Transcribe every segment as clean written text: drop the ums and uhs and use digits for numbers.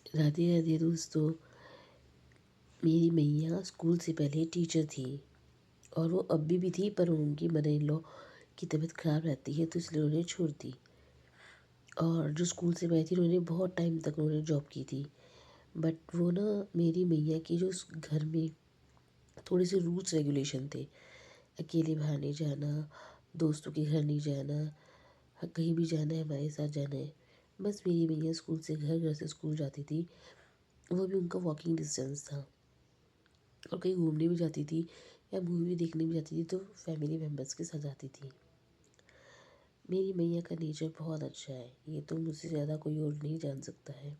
राधे राधे दोस्तों। मेरी मैया स्कूल से पहले टीचर थी और वो अभी भी थी, पर उनकी मदर इन लॉ की तबीयत ख़राब रहती है तो इसलिए उन्हें छोड़ दी। और जो स्कूल से पहले थी उन्होंने बहुत टाइम तक उन्होंने जॉब की थी। बट वो ना, मेरी मैया की जो उस घर में थोड़े से रूल्स रेगुलेशन थे। अकेले बाहर नहीं जाना, दोस्तों के घर नहीं जाना, कहीं भी जाना है हमारे साथ जाना है। बस मेरी मैया स्कूल से घर से स्कूल जाती थी, वो भी उनका वॉकिंग डिस्टेंस था। और कहीं घूमने भी जाती थी या मूवी देखने भी जाती थी तो फैमिली मेम्बर्स के साथ जाती थी। मेरी मैया का नेचर बहुत अच्छा है, ये तो मुझसे ज़्यादा कोई और नहीं जान सकता है।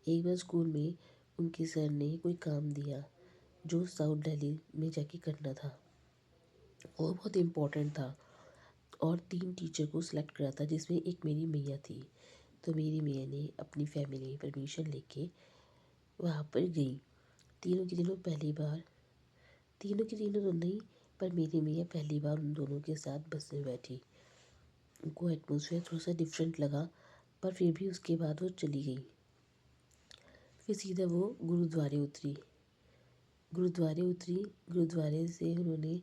एक बार स्कूल में उनके सर ने कोई काम दिया जो साउथ दिल्ली में जाके करना था। वो बहुत इम्पोर्टेंट था और 3 टीचर को सिलेक्ट करा था जिसमें एक मेरी मैया थी। तो मेरी मैया ने अपनी फैमिली परमिशन लेके वहाँ पर गई। तीनों की तीनों पहली बार, तीनों की तीनों तो नहीं, पर मेरी मैया पहली बार उन दोनों के साथ बस में बैठी। उनको एटमॉस्फेयर थोड़ा सा डिफरेंट लगा, पर फिर भी उसके बाद वो चली गई। फिर सीधा वो गुरुद्वारे उतरी। गुरुद्वारे से उन्होंने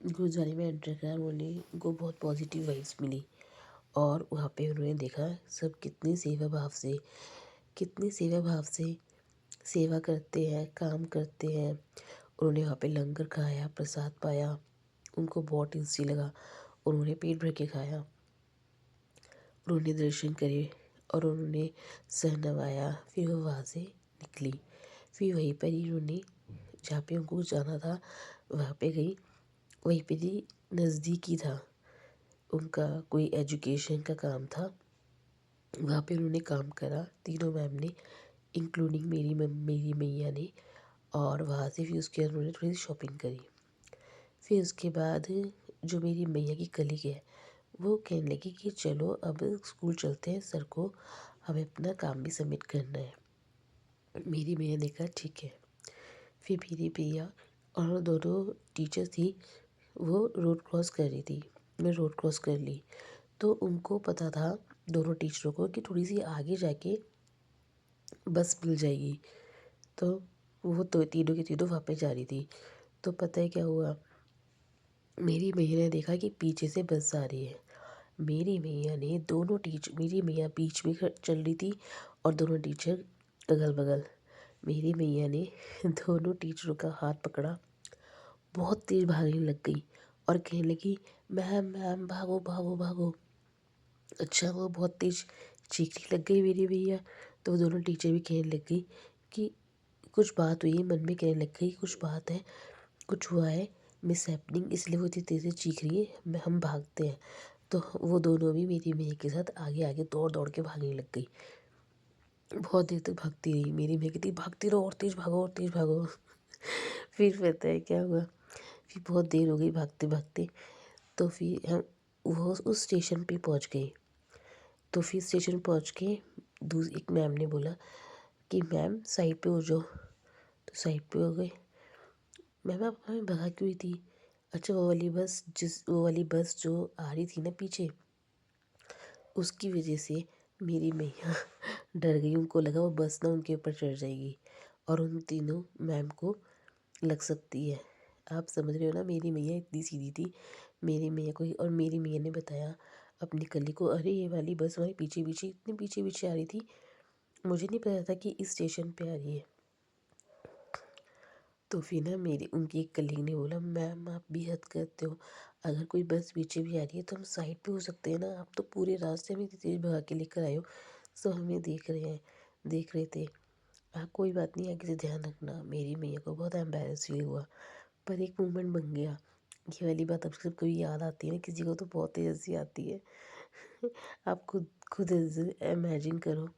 गुरुद्वारे में एंटर करा। उनको बहुत पॉजिटिव वाइब्स मिली और वहाँ पे उन्होंने देखा सब कितने सेवा भाव से सेवा करते हैं, काम करते हैं। उन्होंने वहाँ पे लंगर खाया, प्रसाद पाया, उनको बहुत टेस्टी लगा। उन्होंने पेट भर के खाया, उन्होंने दर्शन करे और उन्होंने सर नवाया। फिर वो वहाँ से निकली। फिर वहीं पर ही उन्होंने, जहाँ पे उनको जाना था वहाँ पे गई। वहीं पे ही नज़दीक ही था, उनका कोई एजुकेशन का काम था, वहाँ पे उन्होंने काम करा तीनों मैम ने, इंक्लूडिंग मेरी मैया ने। और वहाँ से फिर उसके बाद उन्होंने थोड़ी सी शॉपिंग करी। फिर उसके बाद जो मेरी मैया की कलीग है वो कहने लगी कि चलो अब स्कूल चलते हैं, सर को हमें अपना काम भी सबमिट करना है। मेरी मैया ने कहा ठीक है। फिर मेरी भैया और दोनों टीचर थी, वो रोड क्रॉस कर रही थी, मैं रोड क्रॉस कर ली। तो उनको पता था दोनों टीचरों को कि थोड़ी सी आगे जाके बस मिल जाएगी। तो वो तो तीनों की तीनों वहाँ पे जा रही थी। तो पता है क्या हुआ, मेरी मैया ने देखा कि पीछे से बस आ रही है। मेरी मैया बीच में चल रही थी और दोनों टीचर अगल बगल। मेरी मैया ने दोनों टीचरों का हाथ पकड़ा, बहुत तेज भागने लग गई और कहने लगी मैम मैम भागो भागो भागो। अच्छा, वो बहुत तेज चीखने लग गई मेरी भैया। तो वो दोनों टीचर भी कहने लग गई कि कुछ बात हुई है, मन में कहने लग गई कुछ बात है, कुछ हुआ है, मिस हैपनिंग, इसलिए वो इतनी तेज़ चीख रही है, मैं हम भागते हैं। तो वो दोनों भी मेरी मैया के साथ आगे आगे दौड़ दौड़ के भागने लग गई। बहुत देर तक भागती रही। मेरी मैया कहती भागती रहो, और तेज़ भागो और तेज़ भागो। फिर पता है क्या हुआ, फिर बहुत देर हो गई भागते भागते। तो फिर हम वो उस स्टेशन पे पहुंच गए। तो फिर स्टेशन पहुंच के एक मैम ने बोला कि मैम साइड पे हो जाओ। तो साइड पे हो गए। मैम आप हमें भगा क्यों रही थी? अच्छा, वो वाली बस जो आ रही थी ना पीछे, उसकी वजह से मेरी मैया डर गई। उनको लगा वो बस ना उनके ऊपर चढ़ जाएगी और उन तीनों मैम को लग सकती है। आप समझ रहे हो ना, मेरी मैया इतनी सीधी थी। मेरी मैया को और मेरी मैया ने बताया अपनी कली को, अरे ये वाली बस हमारे पीछे पीछे इतनी पीछे पीछे आ रही थी, मुझे नहीं पता था कि इस स्टेशन पे आ रही है। तो फिर ना मेरी उनकी एक कलीग ने बोला मैम आप भी हद करते हो, अगर कोई बस पीछे भी आ रही है तो हम साइड पे हो सकते हैं ना, आप तो पूरे रास्ते में इतनी तेज़ भगा के लेकर आए हो, सब हमें देख रहे थे। हाँ कोई बात नहीं, आगे से ध्यान रखना। मेरी मैया को बहुत एम्बेरस फील हुआ, पर एक मोमेंट बन गया। ये वाली बात अब सबको याद आती है ना, किसी को तो बहुत तेज हंसी आती है। आप खुद खुद इमेजिन करो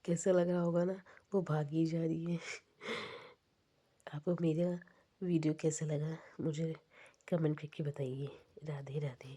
कैसा लग रहा होगा ना, वो भागी जा रही है। आपको मेरा वीडियो कैसा लगा मुझे कमेंट करके बताइए। राधे राधे।